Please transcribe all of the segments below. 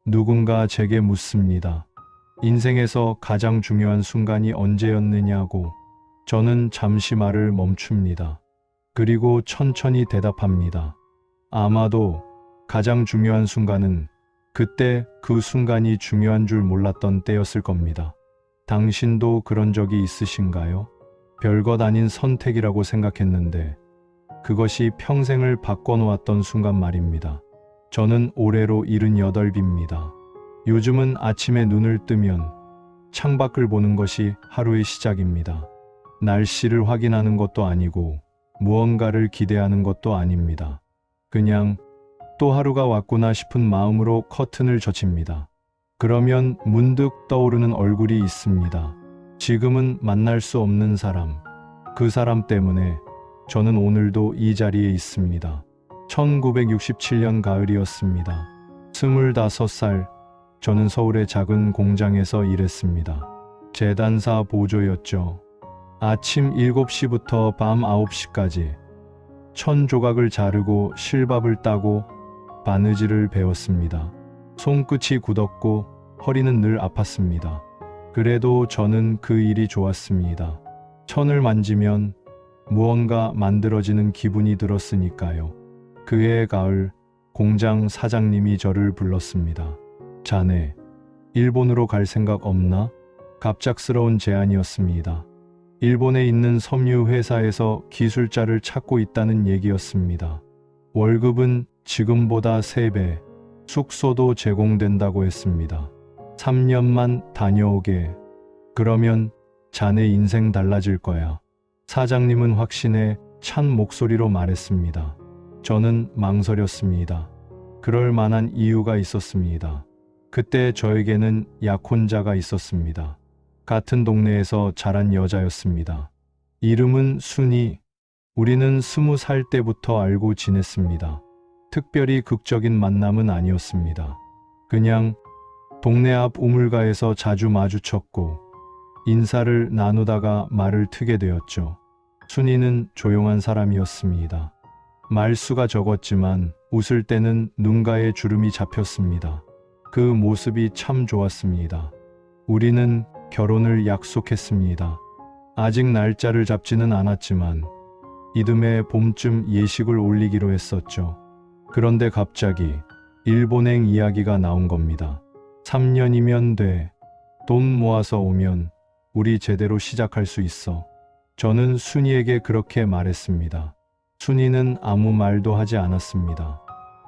누군가 제게 묻습니다. 인생에서 가장 중요한 순간이 언제였느냐고. 저는 잠시 말을 멈춥니다. 그리고 천천히 대답합니다. 아마도 가장 중요한 순간은 그때 그 순간이 중요한 줄 몰랐던 때였을 겁니다. 당신도 그런 적이 있으신가요? 별것 아닌 선택이라고 생각했는데 그것이 평생을 바꿔놓았던 순간 말입니다. 저는 올해로 78입니다. 요즘은 아침에 눈을 뜨면 창밖을 보는 것이 하루의 시작입니다. 날씨를 확인하는 것도 아니고 무언가를 기대하는 것도 아닙니다. 그냥 또 하루가 왔구나 싶은 마음으로 커튼을 젖힙니다. 그러면 문득 떠오르는 얼굴이 있습니다. 지금은 만날 수 없는 사람. 그 사람 때문에 저는 오늘도 이 자리에 있습니다. 1967년 가을이었습니다. 25살, 저는 서울의 작은 공장에서 일했습니다. 재단사 보조였죠. 아침 7시부터 밤 9시까지 천 조각을 자르고 실밥을 따고 바느질을 배웠습니다. 손끝이 굳었고 허리는 늘 아팠습니다. 그래도 저는 그 일이 좋았습니다. 천을 만지면 무언가 만들어지는 기분이 들었으니까요. 그해 가을, 공장 사장님이 저를 불렀습니다. 자네, 일본으로 갈 생각 없나? 갑작스러운 제안이었습니다. 일본에 있는 섬유 회사에서 기술자를 찾고 있다는 얘기였습니다. 월급은 지금보다 3배, 숙소도 제공된다고 했습니다. 3년만 다녀오게. 그러면 자네 인생 달라질 거야. 사장님은 확신에 찬 목소리로 말했습니다. 저는 망설였습니다. 그럴 만한 이유가 있었습니다. 그때 저에게는 약혼자가 있었습니다. 같은 동네에서 자란 여자였습니다. 이름은 순이. 우리는 20살 때부터 알고 지냈습니다. 특별히 극적인 만남은 아니었습니다. 그냥 동네 앞 우물가에서 자주 마주쳤고 인사를 나누다가 말을 트게 되었죠. 순이는 조용한 사람이었습니다. 말수가 적었지만 웃을 때는 눈가에 주름이 잡혔습니다. 그 모습이 참 좋았습니다. 우리는 결혼을 약속했습니다. 아직 날짜를 잡지는 않았지만 이듬해 봄쯤 예식을 올리기로 했었죠. 그런데 갑자기 일본행 이야기가 나온 겁니다. 3년이면 돼. 돈 모아서 오면 우리 제대로 시작할 수 있어. 저는 순이에게 그렇게 말했습니다. 순이는 아무 말도 하지 않았습니다.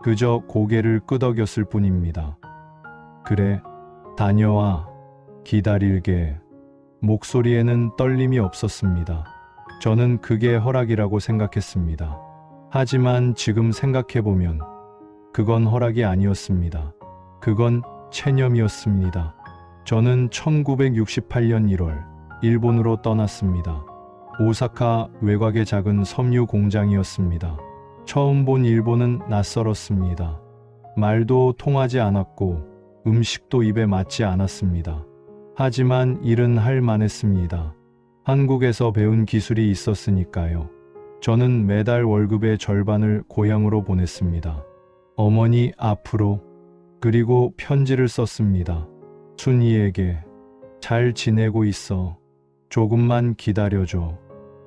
그저 고개를 끄덕였을 뿐입니다. 그래, 다녀와. 기다릴게. 목소리에는 떨림이 없었습니다. 저는 그게 허락이라고 생각했습니다. 하지만 지금 생각해보면 그건 허락이 아니었습니다. 그건 체념이었습니다. 저는 1968년 1월 일본으로 떠났습니다. 오사카 외곽의 작은 섬유 공장이었습니다. 처음 본 일본은 낯설었습니다. 말도 통하지 않았고 음식도 입에 맞지 않았습니다. 하지만 일은 할 만했습니다. 한국에서 배운 기술이 있었으니까요. 저는 매달 월급의 절반을 고향으로 보냈습니다. 어머니 앞으로. 그리고 편지를 썼습니다. 순이에게. 잘 지내고 있어. 조금만 기다려줘.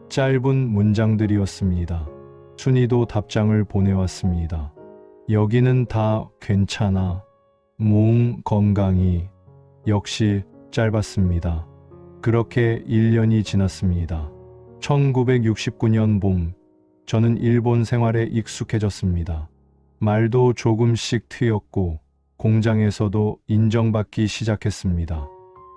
짧은 문장들이었습니다. 순이도 답장을 보내왔습니다. 여기는 다 괜찮아. 몸 건강히. 역시 짧았습니다. 그렇게 1년이 지났습니다. 1969년 봄, 저는 일본 생활에 익숙해졌습니다. 말도 조금씩 트였고 공장에서도 인정받기 시작했습니다.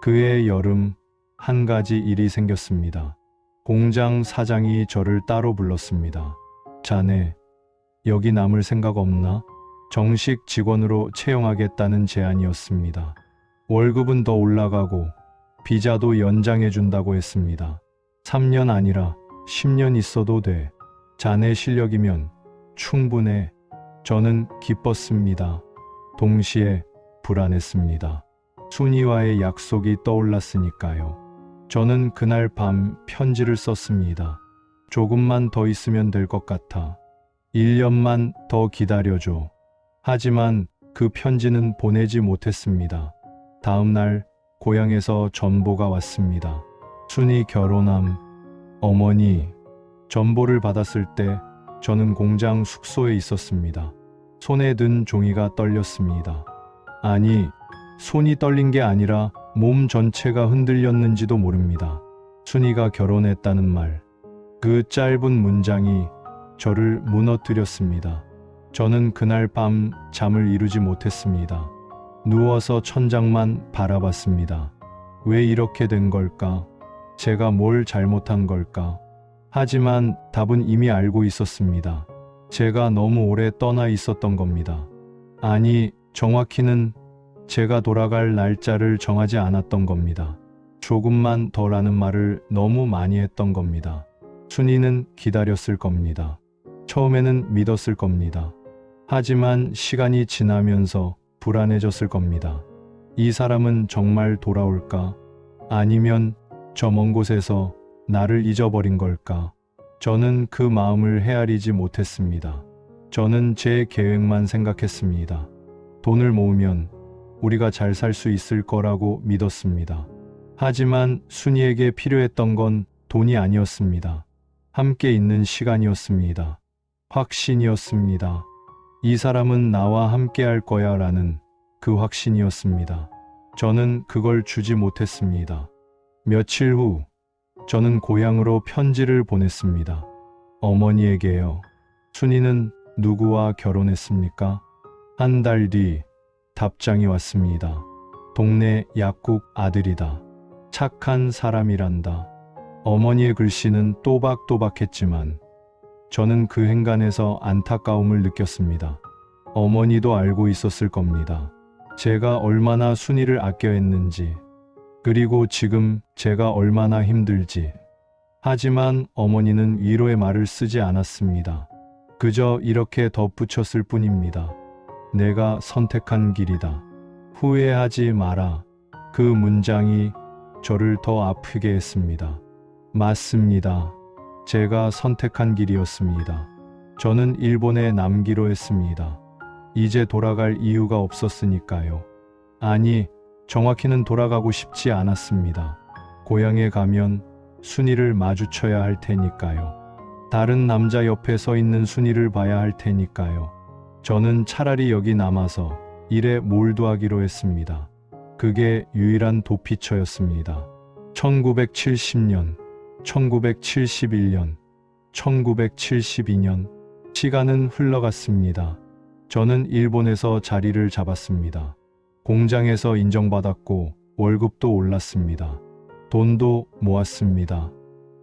그해 여름, 한 가지 일이 생겼습니다. 공장 사장이 저를 따로 불렀습니다. 자네, 여기 남을 생각 없나? 정식 직원으로 채용하겠다는 제안이었습니다. 월급은 더 올라가고 비자도 연장해준다고 했습니다. 3년 아니라 10년 있어도 돼. 자네 실력이면 충분해. 저는 기뻤습니다. 동시에 불안했습니다. 순이와의 약속이 떠올랐으니까요. 저는 그날 밤 편지를 썼습니다. 조금만 더 있으면 될 것 같아. 1년만 더 기다려줘. 하지만 그 편지는 보내지 못했습니다. 다음 날 고향에서 전보가 왔습니다. 순이 결혼함. 어머니, 전보를 받았을 때 저는 공장 숙소에 있었습니다. 손에 든 종이가 떨렸습니다. 아니, 손이 떨린 게 아니라 몸 전체가 흔들렸는지도 모릅니다. 순이가 결혼했다는 말. 그 짧은 문장이 저를 무너뜨렸습니다. 저는 그날 밤 잠을 이루지 못했습니다. 누워서 천장만 바라봤습니다. 왜 이렇게 된 걸까? 제가 뭘 잘못한 걸까? 하지만 답은 이미 알고 있었습니다. 제가 너무 오래 떠나 있었던 겁니다. 아니, 정확히는 제가 돌아갈 날짜를 정하지 않았던 겁니다. 조금만 더라는 말을 너무 많이 했던 겁니다. 순이는 기다렸을 겁니다. 처음에는 믿었을 겁니다. 하지만 시간이 지나면서 불안해졌을 겁니다. 이 사람은 정말 돌아올까? 아니면 저 먼 곳에서 나를 잊어버린 걸까? 저는 그 마음을 헤아리지 못했습니다. 저는 제 계획만 생각했습니다. 돈을 모으면 우리가 잘 살 수 있을 거라고 믿었습니다. 하지만 순이에게 필요했던 건 돈이 아니었습니다. 함께 있는 시간이었습니다. 확신이었습니다. 이 사람은 나와 함께 할 거야 라는 그 확신이었습니다. 저는 그걸 주지 못했습니다. 며칠 후 저는 고향으로 편지를 보냈습니다. 어머니에게요. 순이는 누구와 결혼했습니까? 한 달 뒤 답장이 왔습니다. 동네 약국 아들이다. 착한 사람이란다. 어머니의 글씨는 또박또박했지만 저는 그 행간에서 안타까움을 느꼈습니다. 어머니도 알고 있었을 겁니다. 제가 얼마나 순이를 아껴했는지, 그리고 지금 제가 얼마나 힘들지. 하지만 어머니는 위로의 말을 쓰지 않았습니다. 그저 이렇게 덧붙였을 뿐입니다. 내가 선택한 길이다. 후회하지 마라. 그 문장이 저를 더 아프게 했습니다. 맞습니다. 제가 선택한 길이었습니다. 저는 일본에 남기로 했습니다. 이제 돌아갈 이유가 없었으니까요. 아니, 정확히는 돌아가고 싶지 않았습니다. 고향에 가면 순이를 마주쳐야 할 테니까요. 다른 남자 옆에 서 있는 순이를 봐야 할 테니까요. 저는 차라리 여기 남아서 일에 몰두하기로 했습니다. 그게 유일한 도피처였습니다. 1970년, 1971년, 1972년, 시간은 흘러갔습니다. 저는 일본에서 자리를 잡았습니다. 공장에서 인정받았고 월급도 올랐습니다. 돈도 모았습니다.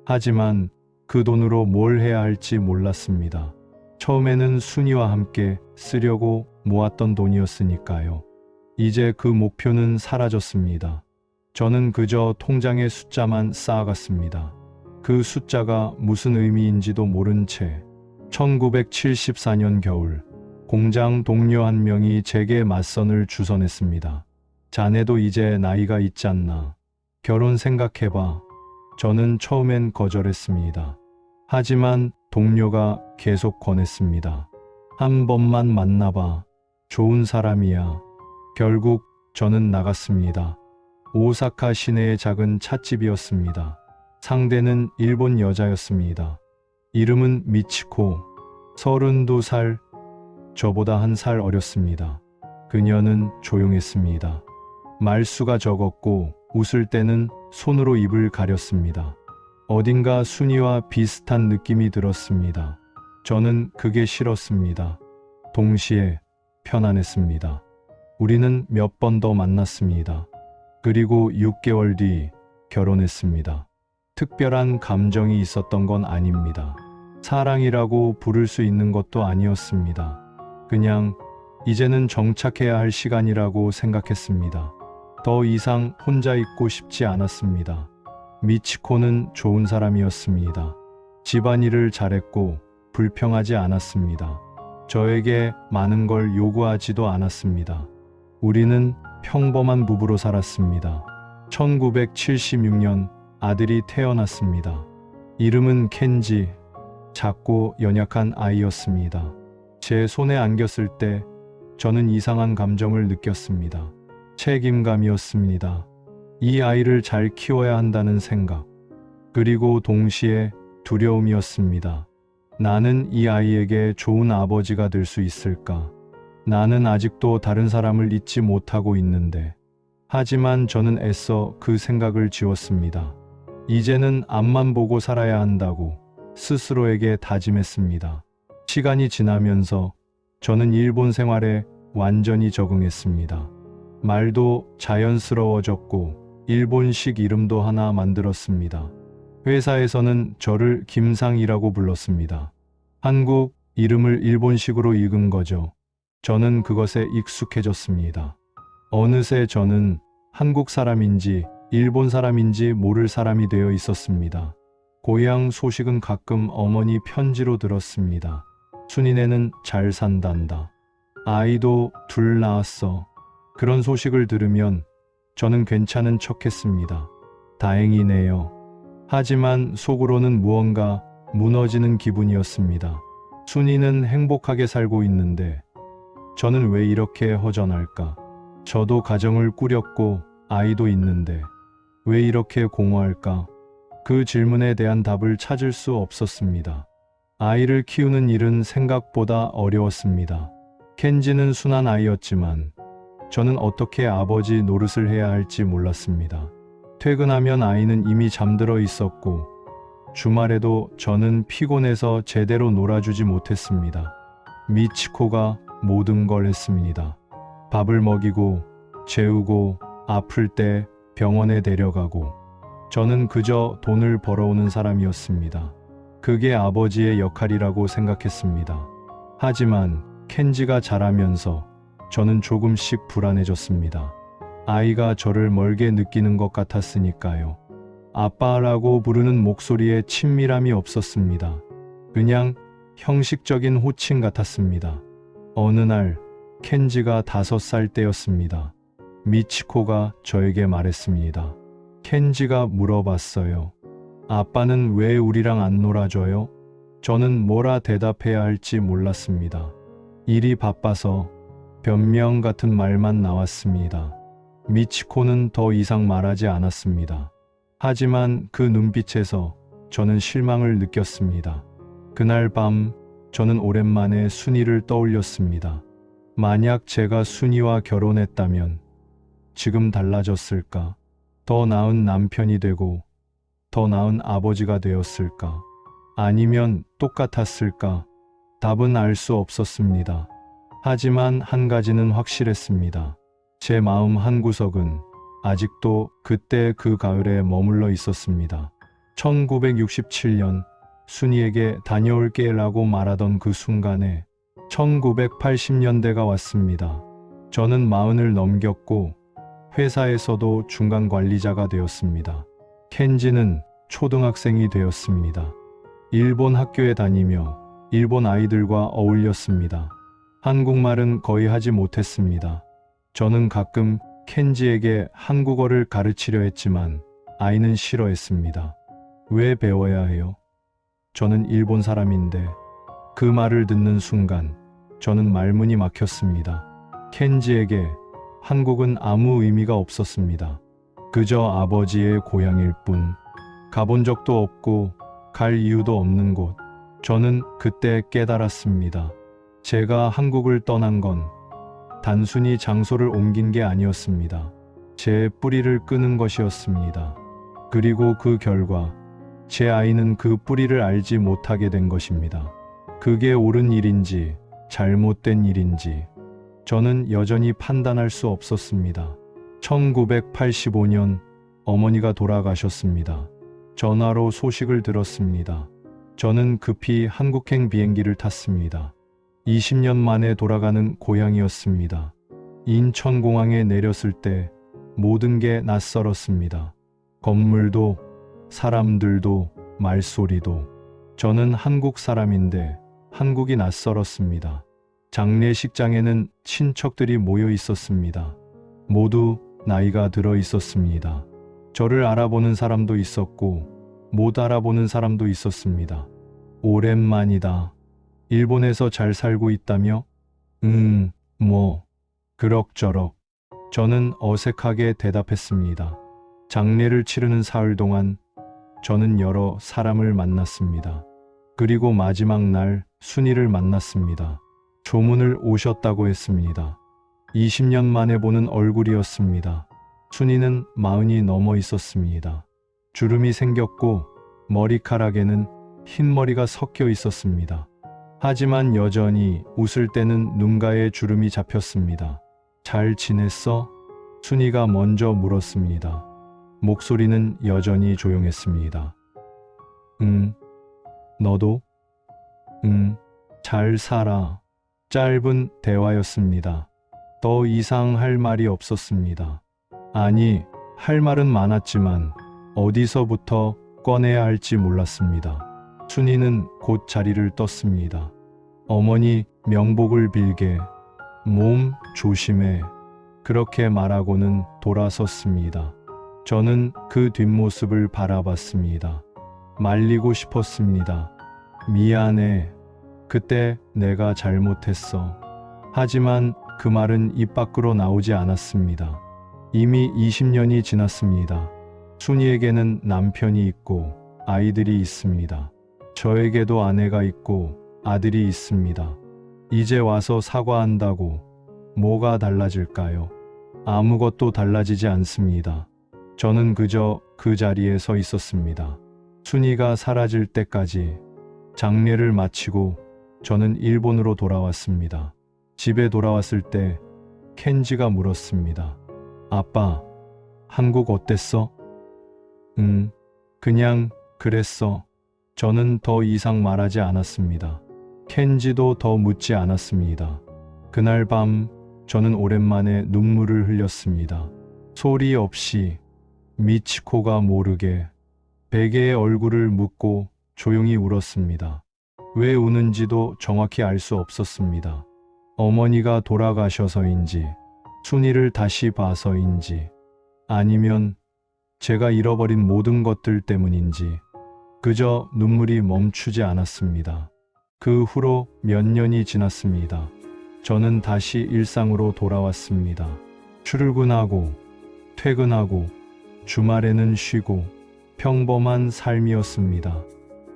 하지만 그 돈으로 뭘 해야 할지 몰랐습니다. 처음에는 순이와 함께 쓰려고 모았던 돈이었으니까요. 이제 그 목표는 사라졌습니다. 저는 그저 통장의 숫자만 쌓아갔습니다. 그 숫자가 무슨 의미인지도 모른 채 1974년 겨울 공장 동료 한 명이 제게 맞선을 주선했습니다. 자네도 이제 나이가 있잖나. 결혼 생각해봐. 저는 처음엔 거절했습니다. 하지만 동료가 계속 권했습니다. 한 번만 만나봐. 좋은 사람이야. 결국 저는 나갔습니다. 오사카 시내의 작은 찻집이었습니다. 상대는 일본 여자였습니다. 이름은 미치코. 32살, 저보다 한 살 어렸습니다. 그녀는 조용했습니다. 말수가 적었고 웃을 때는 손으로 입을 가렸습니다. 어딘가 순이와 비슷한 느낌이 들었습니다. 저는 그게 싫었습니다. 동시에 편안했습니다. 우리는 몇 번 더 만났습니다. 그리고 6개월 뒤 결혼했습니다. 특별한 감정이 있었던 건 아닙니다. 사랑이라고 부를 수 있는 것도 아니었습니다. 그냥 이제는 정착해야 할 시간이라고 생각했습니다. 더 이상 혼자 있고 싶지 않았습니다. 미치코는 좋은 사람이었습니다. 집안일을 잘했고 불평하지 않았습니다. 저에게 많은 걸 요구하지도 않았습니다. 우리는 평범한 부부로 살았습니다. 1976년 아들이 태어났습니다. 이름은 켄지. 작고 연약한 아이였습니다. 제 손에 안겼을 때 저는 이상한 감정을 느꼈습니다. 책임감이었습니다. 이 아이를 잘 키워야 한다는 생각. 그리고 동시에 두려움이었습니다. 나는 이 아이에게 좋은 아버지가 될 수 있을까? 나는 아직도 다른 사람을 잊지 못하고 있는데. 하지만 저는 애써 그 생각을 지웠습니다. 이제는 앞만 보고 살아야 한다고 스스로에게 다짐했습니다. 시간이 지나면서 저는 일본 생활에 완전히 적응했습니다. 말도 자연스러워졌고 일본식 이름도 하나 만들었습니다. 회사에서는 저를 김상이라고 불렀습니다. 한국 이름을 일본식으로 읽은 거죠. 저는 그것에 익숙해졌습니다. 어느새 저는 한국 사람인지 일본 사람인지 모를 사람이 되어 있었습니다. 고향 소식은 가끔 어머니 편지로 들었습니다. 순이네는 잘 산단다. 아이도 둘 낳았어. 그런 소식을 들으면 저는 괜찮은 척했습니다. 다행이네요. 하지만 속으로는 무언가 무너지는 기분이었습니다. 순이는 행복하게 살고 있는데 저는 왜 이렇게 허전할까? 저도 가정을 꾸렸고 아이도 있는데 왜 이렇게 공허할까? 그 질문에 대한 답을 찾을 수 없었습니다. 아이를 키우는 일은 생각보다 어려웠습니다. 켄지는 순한 아이였지만 저는 어떻게 아버지 노릇을 해야 할지 몰랐습니다. 퇴근하면 아이는 이미 잠들어 있었고 주말에도 저는 피곤해서 제대로 놀아주지 못했습니다. 미치코가 모든 걸 했습니다. 밥을 먹이고 재우고 아플 때 병원에 데려가고 저는 그저 돈을 벌어오는 사람이었습니다. 그게 아버지의 역할이라고 생각했습니다. 하지만 켄지가 자라면서 저는 조금씩 불안해졌습니다. 아이가 저를 멀게 느끼는 것 같았으니까요. 아빠라고 부르는 목소리에 친밀함이 없었습니다. 그냥 형식적인 호칭 같았습니다. 어느 날 켄지가 5살 때였습니다. 미치코가 저에게 말했습니다. 켄지가 물어봤어요. 아빠는 왜 우리랑 안 놀아줘요? 저는 뭐라 대답해야 할지 몰랐습니다. 일이 바빠서 변명 같은 말만 나왔습니다. 미치코는 더 이상 말하지 않았습니다. 하지만 그 눈빛에서 저는 실망을 느꼈습니다. 그날 밤 저는 오랜만에 순이를 떠올렸습니다. 만약 제가 순이와 결혼했다면 지금 달라졌을까? 더 나은 남편이 되고 더 나은 아버지가 되었을까? 아니면 똑같았을까? 답은 알 수 없었습니다. 하지만 한 가지는 확실했습니다. 제 마음 한구석은 아직도 그때 그 가을에 머물러 있었습니다. 1967년 순이에게 다녀올게 라고 말하던 그 순간에 1980년대가 왔습니다. 저는 40을 넘겼고 회사에서도 중간 관리자가 되었습니다. 켄지는 초등학생이 되었습니다. 일본 학교에 다니며 일본 아이들과 어울렸습니다. 한국말은 거의 하지 못했습니다. 저는 가끔 켄지에게 한국어를 가르치려 했지만 아이는 싫어했습니다. 왜 배워야 해요? 저는 일본 사람인데. 그 말을 듣는 순간 저는 말문이 막혔습니다. 켄지에게 한국은 아무 의미가 없었습니다. 그저 아버지의 고향일 뿐. 가본 적도 없고 갈 이유도 없는 곳. 저는 그때 깨달았습니다. 제가 한국을 떠난 건 단순히 장소를 옮긴 게 아니었습니다. 제 뿌리를 끄는 것이었습니다. 그리고 그 결과 제 아이는 그 뿌리를 알지 못하게 된 것입니다. 그게 옳은 일인지 잘못된 일인지 저는 여전히 판단할 수 없었습니다. 1985년 어머니가 돌아가셨습니다. 전화로 소식을 들었습니다. 저는 급히 한국행 비행기를 탔습니다. 20년 만에 돌아가는 고향이었습니다. 인천공항에 내렸을 때 모든 게 낯설었습니다. 건물도 사람들도 말소리도. 저는 한국 사람인데 한국이 낯설었습니다. 장례식장에는 친척들이 모여 있었습니다. 모두 나이가 들어 있었습니다. 저를 알아보는 사람도 있었고 못 알아보는 사람도 있었습니다. 오랜만이다. 일본에서 잘 살고 있다며? 뭐, 그럭저럭. 저는 어색하게 대답했습니다. 장례를 치르는 사흘 동안 저는 여러 사람을 만났습니다. 그리고 마지막 날 순이를 만났습니다. 조문을 오셨다고 했습니다. 20년 만에 보는 얼굴이었습니다. 순이는 40이 넘어 있었습니다. 주름이 생겼고 머리카락에는 흰머리가 섞여 있었습니다. 하지만 여전히 웃을 때는 눈가에 주름이 잡혔습니다. 잘 지냈어? 순이가 먼저 물었습니다. 목소리는 여전히 조용했습니다. 응. 너도? 응. 잘 살아. 짧은 대화였습니다. 더 이상 할 말이 없었습니다. 아니, 할 말은 많았지만 어디서부터 꺼내야 할지 몰랐습니다. 순이는 곧 자리를 떴습니다. 어머니 명복을 빌게. 몸 조심해. 그렇게 말하고는 돌아섰습니다. 저는 그 뒷모습을 바라봤습니다. 말리고 싶었습니다. 미안해. 그때 내가 잘못했어. 하지만 그 말은 입 밖으로 나오지 않았습니다. 이미 20년이 지났습니다. 순이에게는 남편이 있고 아이들이 있습니다. 저에게도 아내가 있고 아들이 있습니다. 이제 와서 사과한다고 뭐가 달라질까요? 아무것도 달라지지 않습니다. 저는 그저 그 자리에 서 있었습니다. 순이가 사라질 때까지. 장례를 마치고 저는 일본으로 돌아왔습니다. 집에 돌아왔을 때 켄지가 물었습니다. 아빠, 한국 어땠어? 응, 그냥 그랬어. 저는 더 이상 말하지 않았습니다. 켄지도 더 묻지 않았습니다. 그날 밤 저는 오랜만에 눈물을 흘렸습니다. 소리 없이 미치코가 모르게 베개의 얼굴을 묻고 조용히 울었습니다. 왜 우는지도 정확히 알 수 없었습니다. 어머니가 돌아가셔서인지, 순이를 다시 봐서인지, 아니면 제가 잃어버린 모든 것들 때문인지 그저 눈물이 멈추지 않았습니다. 그 후로 몇 년이 지났습니다. 저는 다시 일상으로 돌아왔습니다. 출근하고 퇴근하고 주말에는 쉬고 평범한 삶이었습니다.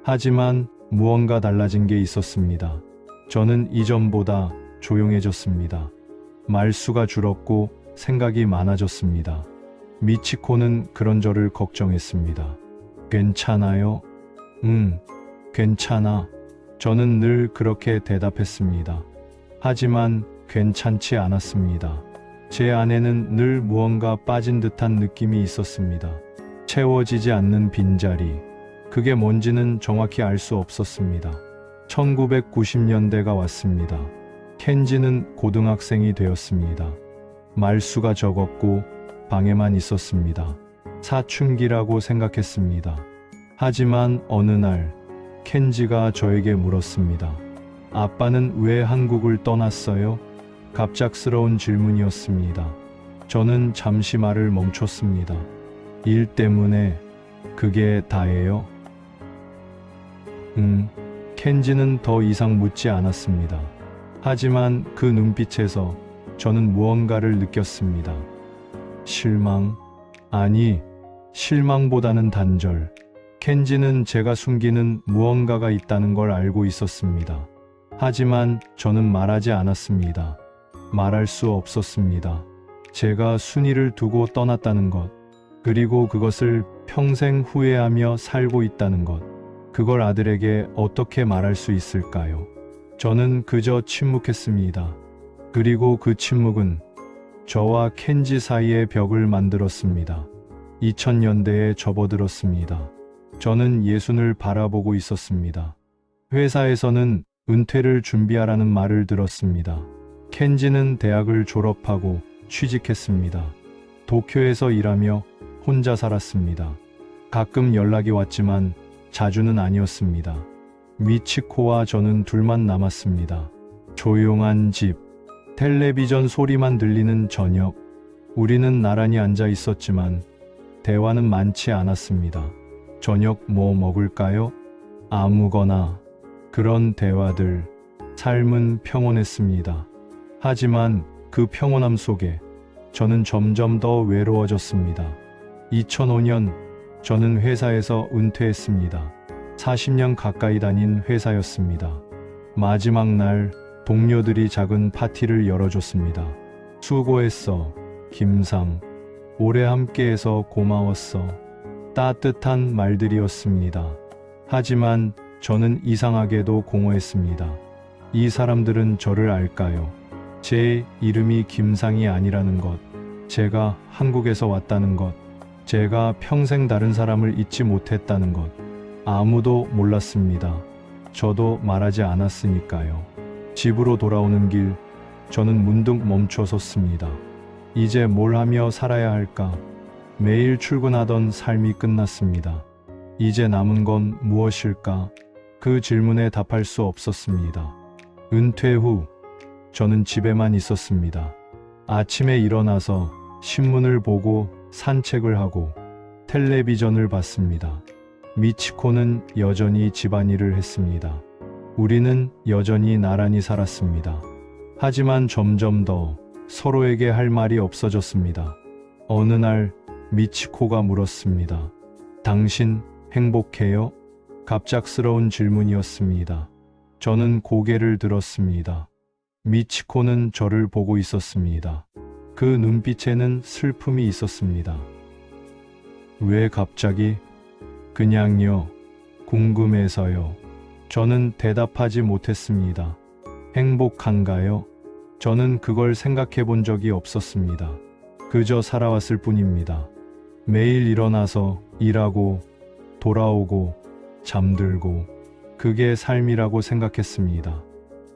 하지만 무언가 달라진 게 있었습니다. 저는 이전보다 조용해졌습니다. 말수가 줄었고 생각이 많아졌습니다. 미치코는 그런 저를 걱정했습니다. 괜찮아요? 응, 괜찮아. 저는 늘 그렇게 대답했습니다. 하지만 괜찮지 않았습니다. 제 안에는 늘 무언가 빠진 듯한 느낌이 있었습니다. 채워지지 않는 빈자리. 그게 뭔지는 정확히 알 수 없었습니다. 1990년대가 왔습니다. 켄지는 고등학생이 되었습니다. 말수가 적었고 방에만 있었습니다. 사춘기라고 생각했습니다. 하지만 어느 날 켄지가 저에게 물었습니다. 아빠는 왜 한국을 떠났어요? 갑작스러운 질문이었습니다. 저는 잠시 말을 멈췄습니다. 일 때문에 그게 다예요? 켄지는 더 이상 묻지 않았습니다. 하지만 그 눈빛에서 저는 무언가를 느꼈습니다. 실망? 아니, 실망보다는 단절. 켄지는 제가 숨기는 무언가가 있다는 걸 알고 있었습니다. 하지만 저는 말하지 않았습니다. 말할 수 없었습니다. 제가 순이를 두고 떠났다는 것, 그리고 그것을 평생 후회하며 살고 있다는 것, 그걸 아들에게 어떻게 말할 수 있을까요? 저는 그저 침묵했습니다. 그리고 그 침묵은 저와 켄지 사이의 벽을 만들었습니다. 2000년대에 접어들었습니다. 저는 예순을 바라보고 있었습니다. 회사에서는 은퇴를 준비하라는 말을 들었습니다. 켄지는 대학을 졸업하고 취직했습니다. 도쿄에서 일하며 혼자 살았습니다. 가끔 연락이 왔지만 자주는 아니었습니다. 미치코와 저는 둘만 남았습니다. 조용한 집, 텔레비전 소리만 들리는 저녁. 우리는 나란히 앉아 있었지만 대화는 많지 않았습니다. 저녁 뭐 먹을까요? 아무거나. 그런 대화들. 삶은 평온했습니다. 하지만 그 평온함 속에 저는 점점 더 외로워졌습니다. 2005년 저는 회사에서 은퇴했습니다. 40년 가까이 다닌 회사였습니다. 마지막 날 동료들이 작은 파티를 열어줬습니다. 수고했어, 김상. 오래 함께해서 고마웠어. 따뜻한 말들이었습니다. 하지만 저는 이상하게도 공허했습니다. 이 사람들은 저를 알까요? 제 이름이 김상이 아니라는 것, 제가 한국에서 왔다는 것, 제가 평생 다른 사람을 잊지 못했다는 것, 아무도 몰랐습니다. 저도 말하지 않았으니까요. 집으로 돌아오는 길, 저는 문득 멈춰 섰습니다. 이제 뭘 하며 살아야 할까? 매일 출근하던 삶이 끝났습니다. 이제 남은 건 무엇일까? 그 질문에 답할 수 없었습니다. 은퇴 후 저는 집에만 있었습니다. 아침에 일어나서 신문을 보고 산책을 하고 텔레비전을 봤습니다. 미치코는 여전히 집안일을 했습니다. 우리는 여전히 나란히 살았습니다. 하지만 점점 더 서로에게 할 말이 없어졌습니다. 어느 날 미치코가 물었습니다. 당신 행복해요? 갑작스러운 질문이었습니다. 저는 고개를 들었습니다. 미치코는 저를 보고 있었습니다. 그 눈빛에는 슬픔이 있었습니다. 왜 갑자기? 그냥요. 궁금해서요. 저는 대답하지 못했습니다. 행복한가요? 저는 그걸 생각해 본 적이 없었습니다. 그저 살아왔을 뿐입니다. 매일 일어나서 일하고 돌아오고 잠들고 그게 삶이라고 생각했습니다.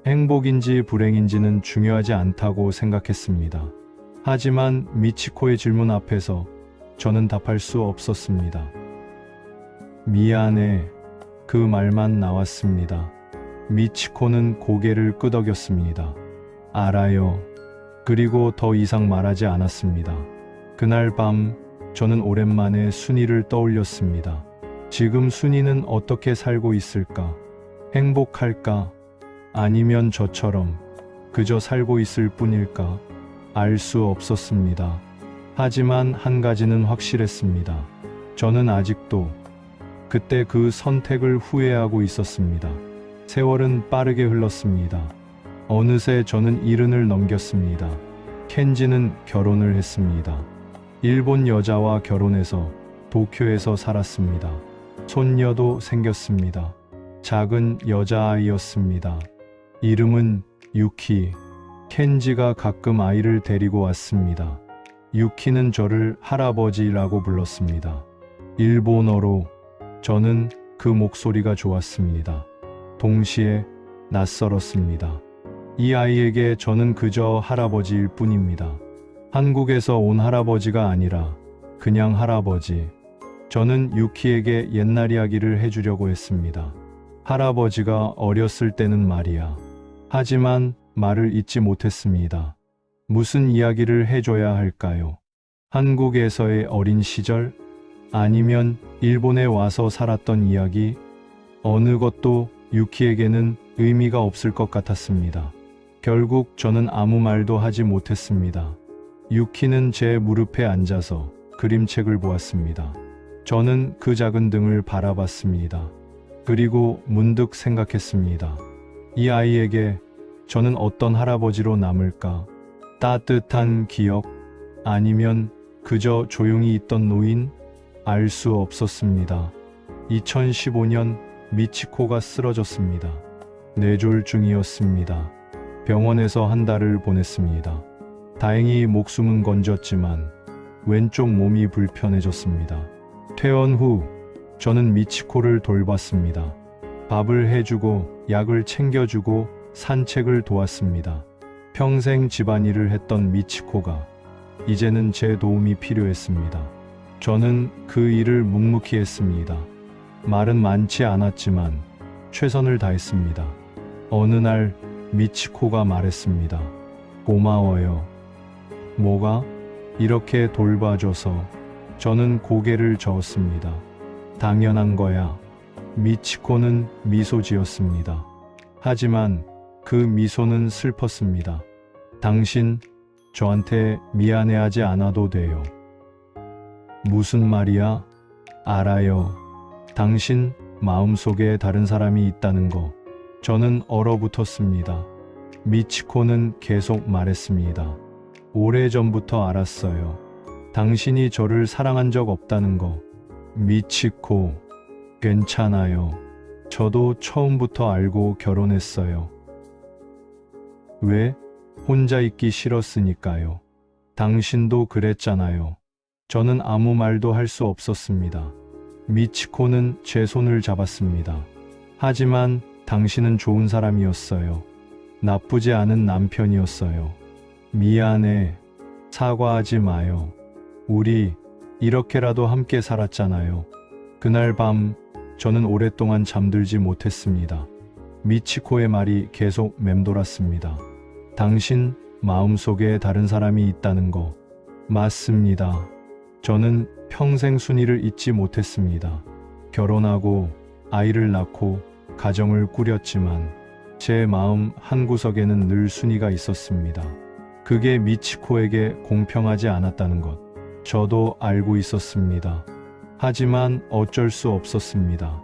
행복인지 불행인지는 중요하지 않다고 생각했습니다. 하지만 미치코의 질문 앞에서 저는 답할 수 없었습니다. 미안해. 그 말만 나왔습니다. 미치코는 고개를 끄덕였습니다. 알아요. 그리고 더 이상 말하지 않았습니다. 그날 밤 저는 오랜만에 순이를 떠올렸습니다. 지금 순이는 어떻게 살고 있을까? 행복할까? 아니면 저처럼 그저 살고 있을 뿐일까? 알 수 없었습니다. 하지만 한 가지는 확실했습니다. 저는 아직도 그때 그 선택을 후회하고 있었습니다. 세월은 빠르게 흘렀습니다. 어느새 저는 70을 넘겼습니다. 켄지는 결혼을 했습니다. 일본 여자와 결혼해서 도쿄에서 살았습니다. 손녀도 생겼습니다. 작은 여자아이였습니다. 이름은 유키. 켄지가 가끔 아이를 데리고 왔습니다. 유키는 저를 할아버지라고 불렀습니다. 일본어로. 저는 그 목소리가 좋았습니다. 동시에 낯설었습니다. 이 아이에게 저는 그저 할아버지일 뿐입니다. 한국에서 온 할아버지가 아니라 그냥 할아버지. 저는 유키에게 옛날 이야기를 해주려고 했습니다. 할아버지가 어렸을 때는 말이야. 하지만 말을 잊지 못했습니다. 무슨 이야기를 해줘야 할까요? 한국에서의 어린 시절? 아니면 일본에 와서 살았던 이야기? 어느 것도 유키에게는 의미가 없을 것 같았습니다. 결국 저는 아무 말도 하지 못했습니다. 유키는 제 무릎에 앉아서 그림책을 보았습니다. 저는 그 작은 등을 바라봤습니다. 그리고 문득 생각했습니다. 이 아이에게 저는 어떤 할아버지로 남을까? 따뜻한 기억? 아니면 그저 조용히 있던 노인? 알 수 없었습니다. 2015년 미치코가 쓰러졌습니다. 뇌졸중이었습니다. 병원에서 한 달을 보냈습니다. 다행히 목숨은 건졌지만 왼쪽 몸이 불편해졌습니다. 퇴원 후 저는 미치코를 돌봤습니다. 밥을 해주고 약을 챙겨주고 산책을 도왔습니다. 평생 집안일을 했던 미치코가 이제는 제 도움이 필요했습니다. 저는 그 일을 묵묵히 했습니다. 말은 많지 않았지만 최선을 다했습니다. 어느 날 미치코가 말했습니다. 고마워요. 뭐가? 이렇게 돌봐줘서. 저는 고개를 저었습니다. 당연한 거야. 미치코는 미소 지었습니다. 하지만 그 미소는 슬펐습니다. 당신 저한테 미안해하지 않아도 돼요. 무슨 말이야? 알아요. 당신 마음속에 다른 사람이 있다는 거. 저는 얼어붙었습니다. 미치코는 계속 말했습니다. 오래전부터 알았어요. 당신이 저를 사랑한 적 없다는 거. 미치코, 괜찮아요. 저도 처음부터 알고 결혼했어요. 왜? 혼자 있기 싫었으니까요. 당신도 그랬잖아요. 저는 아무 말도 할 수 없었습니다. 미치코는 제 손을 잡았습니다. 하지만 당신은 좋은 사람이었어요. 나쁘지 않은 남편이었어요. 미안해. 사과하지 마요. 우리 이렇게라도 함께 살았잖아요. 그날 밤 저는 오랫동안 잠들지 못했습니다. 미치코의 말이 계속 맴돌았습니다. 당신 마음속에 다른 사람이 있다는 거 맞습니다. 저는 평생 순이를 잊지 못했습니다. 결혼하고 아이를 낳고 가정을 꾸렸지만 제 마음 한구석에는 늘 순이가 있었습니다. 그게 미치코에게 공평하지 않았다는 것 저도 알고 있었습니다. 하지만 어쩔 수 없었습니다.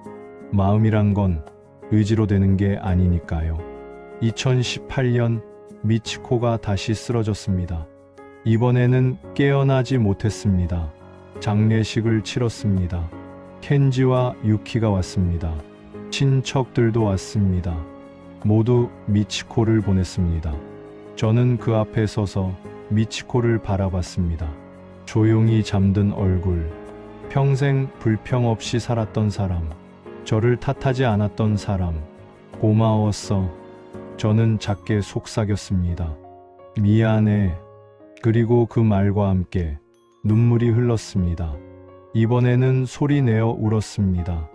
마음이란 건 의지로 되는 게 아니니까요. 2018년 미치코가 다시 쓰러졌습니다. 이번에는 깨어나지 못했습니다. 장례식을 치렀습니다. 켄지와 유키가 왔습니다. 친척들도 왔습니다. 모두 미치코를 보냈습니다. 저는 그 앞에 서서 미치코를 바라봤습니다. 조용히 잠든 얼굴, 평생 불평 없이 살았던 사람, 저를 탓하지 않았던 사람, 고마웠어. 저는 작게 속삭였습니다. 미안해. 그리고 그 말과 함께 눈물이 흘렀습니다. 이번에는 소리 내어 울었습니다.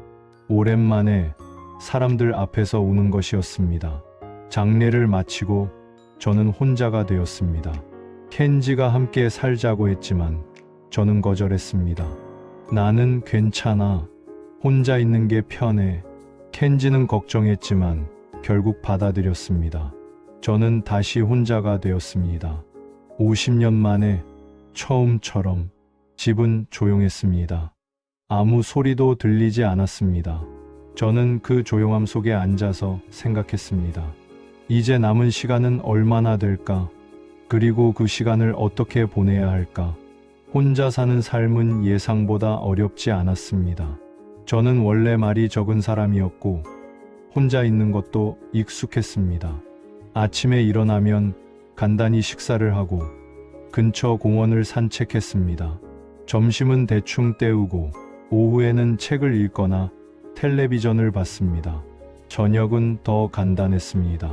오랜만에 사람들 앞에서 우는 것이었습니다. 장례를 마치고 저는 혼자가 되었습니다. 켄지가 함께 살자고 했지만 저는 거절했습니다. 나는 괜찮아. 혼자 있는 게 편해. 켄지는 걱정했지만 결국 받아들였습니다. 저는 다시 혼자가 되었습니다. 50년 만에 처음처럼 집은 조용했습니다. 아무 소리도 들리지 않았습니다. 저는 그 조용함 속에 앉아서 생각했습니다. 이제 남은 시간은 얼마나 될까? 그리고 그 시간을 어떻게 보내야 할까? 혼자 사는 삶은 예상보다 어렵지 않았습니다. 저는 원래 말이 적은 사람이었고 혼자 있는 것도 익숙했습니다. 아침에 일어나면 간단히 식사를 하고 근처 공원을 산책했습니다. 점심은 대충 때우고 오후에는 책을 읽거나 텔레비전을 봤습니다. 저녁은 더 간단했습니다.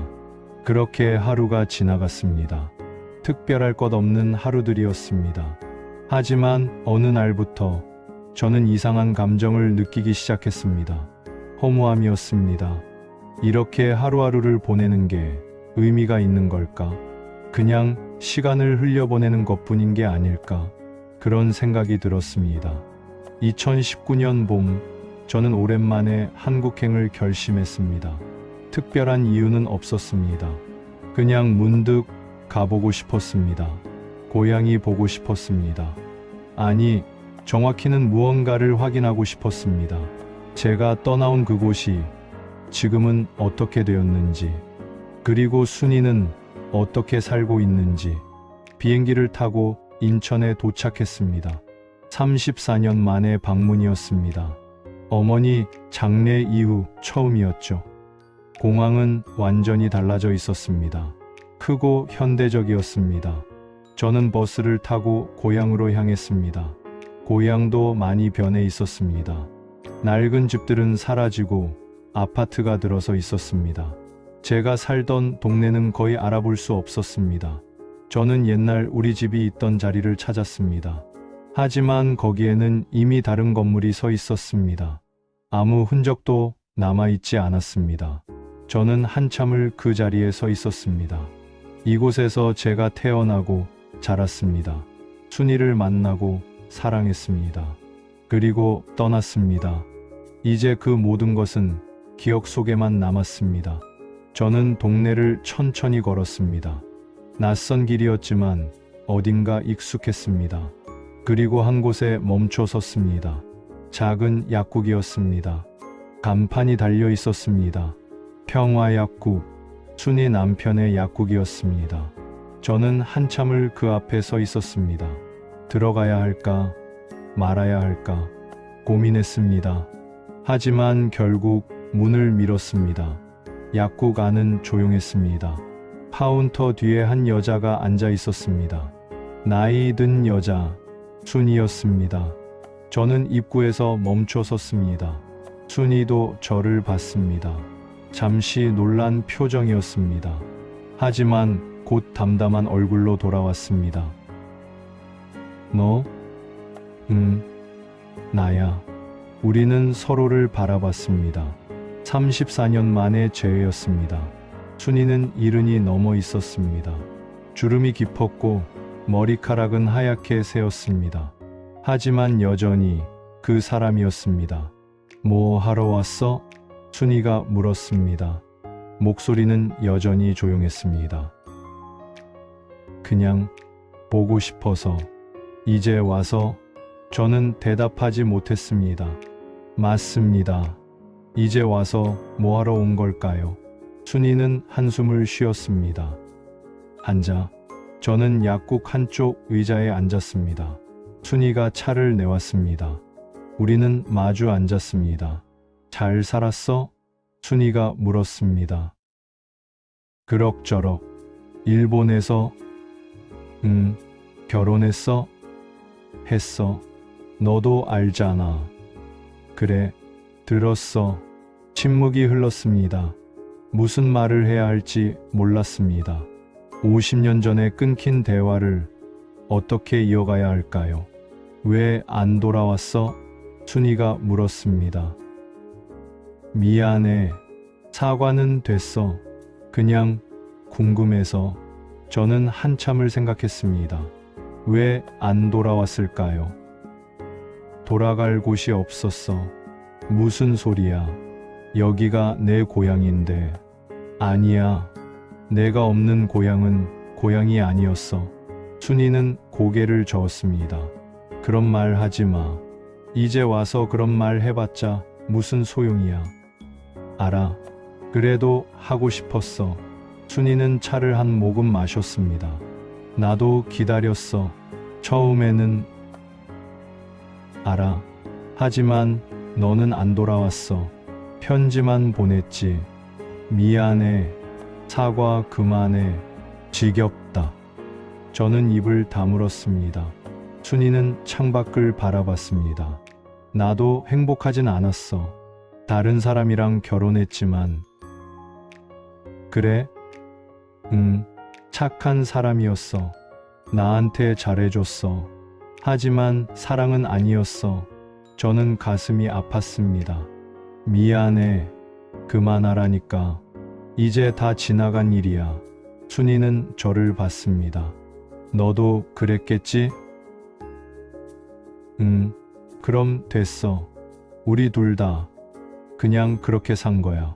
그렇게 하루가 지나갔습니다. 특별할 것 없는 하루들이었습니다. 하지만 어느 날부터 저는 이상한 감정을 느끼기 시작했습니다. 허무함이었습니다. 이렇게 하루하루를 보내는 게 의미가 있는 걸까? 그냥 시간을 흘려보내는 것뿐인 게 아닐까? 그런 생각이 들었습니다. 2019년 봄, 저는 오랜만에 한국행을 결심했습니다. 특별한 이유는 없었습니다. 그냥 문득 가보고 싶었습니다. 고향이 보고 싶었습니다. 아니, 정확히는 무언가를 확인하고 싶었습니다. 제가 떠나온 그곳이 지금은 어떻게 되었는지, 그리고 순이는 어떻게 살고 있는지. 비행기를 타고 인천에 도착했습니다. 34년 만의 방문이었습니다. 어머니 장례 이후 처음이었죠. 공항은 완전히 달라져 있었습니다. 크고 현대적이었습니다. 저는 버스를 타고 고향으로 향했습니다. 고향도 많이 변해 있었습니다. 낡은 집들은 사라지고 아파트가 들어서 있었습니다. 제가 살던 동네는 거의 알아볼 수 없었습니다. 저는 옛날 우리 집이 있던 자리를 찾았습니다. 하지만 거기에는 이미 다른 건물이 서 있었습니다. 아무 흔적도 남아있지 않았습니다. 저는 한참을 그 자리에 서 있었습니다. 이곳에서 제가 태어나고 자랐습니다. 순이를 만나고 사랑했습니다. 그리고 떠났습니다. 이제 그 모든 것은 기억 속에만 남았습니다. 저는 동네를 천천히 걸었습니다. 낯선 길이었지만 어딘가 익숙했습니다. 그리고 한 곳에 멈춰 섰습니다. 작은 약국이었습니다. 간판이 달려 있었습니다. 평화약국, 순이 남편의 약국이었습니다. 저는 한참을 그 앞에 서 있었습니다. 들어가야 할까, 말아야 할까 고민했습니다. 하지만 결국 문을 밀었습니다. 약국 안은 조용했습니다. 카운터 뒤에 한 여자가 앉아 있었습니다. 나이 든 여자, 순이었습니다. 저는 입구에서 멈춰 섰습니다. 순이도 저를 봤습니다. 잠시 놀란 표정이었습니다. 하지만 곧 담담한 얼굴로 돌아왔습니다. 너? 나야. 우리는 서로를 바라봤습니다. 34년 만의 재회였습니다. 순이는 이른이 넘어 있었습니다. 주름이 깊었고 머리카락은 하얗게 새었습니다. 하지만 여전히 그 사람이었습니다. 뭐 하러 왔어? 순이가 물었습니다. 목소리는 여전히 조용했습니다. 그냥 보고 싶어서. 이제 와서. 저는 대답하지 못했습니다. 맞습니다. 이제 와서 뭐하러 온 걸까요? 순이는 한숨을 쉬었습니다. 앉아. 저는 약국 한쪽 의자에 앉았습니다. 순이가 차를 내왔습니다. 우리는 마주 앉았습니다. 잘 살았어? 순이가 물었습니다. 그럭저럭. 일본에서? 결혼했어? 했어. 너도 알잖아. 그래, 들었어. 침묵이 흘렀습니다. 무슨 말을 해야 할지 몰랐습니다. 50년 전에 끊긴 대화를 어떻게 이어가야 할까요? 왜 안 돌아왔어? 순이가 물었습니다. 미안해. 사과는 됐어. 그냥 궁금해서. 저는 한참을 생각했습니다. 왜 안 돌아왔을까요? 돌아갈 곳이 없었어. 무슨 소리야? 여기가 내 고향인데. 아니야. 내가 없는 고향은 고향이 아니었어. 순이는 고개를 저었습니다. 그런 말 하지 마. 이제 와서 그런 말 해봤자 무슨 소용이야. 알아. 그래도 하고 싶었어. 순이는 차를 한 모금 마셨습니다. 나도 기다렸어. 처음에는. 알아. 하지만 너는 안 돌아왔어. 편지만 보냈지. 미안해. 사과 그만해. 지겹다. 저는 입을 다물었습니다. 순이는 창밖을 바라봤습니다. 나도 행복하진 않았어. 다른 사람이랑 결혼했지만. 그래? 착한 사람이었어. 나한테 잘해줬어. 하지만 사랑은 아니었어. 저는 가슴이 아팠습니다. 미안해. 그만하라니까. 이제 다 지나간 일이야. 순이는 저를 봤습니다. 너도 그랬겠지? 그럼 됐어. 우리 둘 다 그냥 그렇게 산 거야.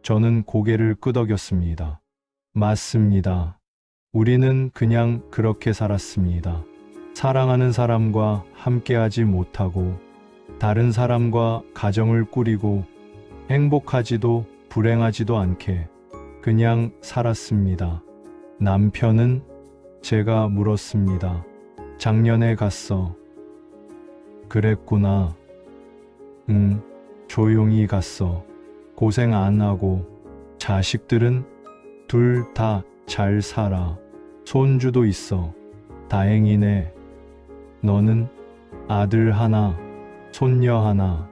저는 고개를 끄덕였습니다. 맞습니다. 우리는 그냥 그렇게 살았습니다. 사랑하는 사람과 함께하지 못하고, 다른 사람과 가정을 꾸리고, 행복하지도 불행하지도 않게 그냥 살았습니다. 남편은? 제가 물었습니다. 작년에 갔어. 그랬구나. 조용히 갔어. 고생 안 하고. 자식들은? 둘 다 잘 살아. 손주도 있어. 다행이네. 너는? 아들 하나, 손녀 하나.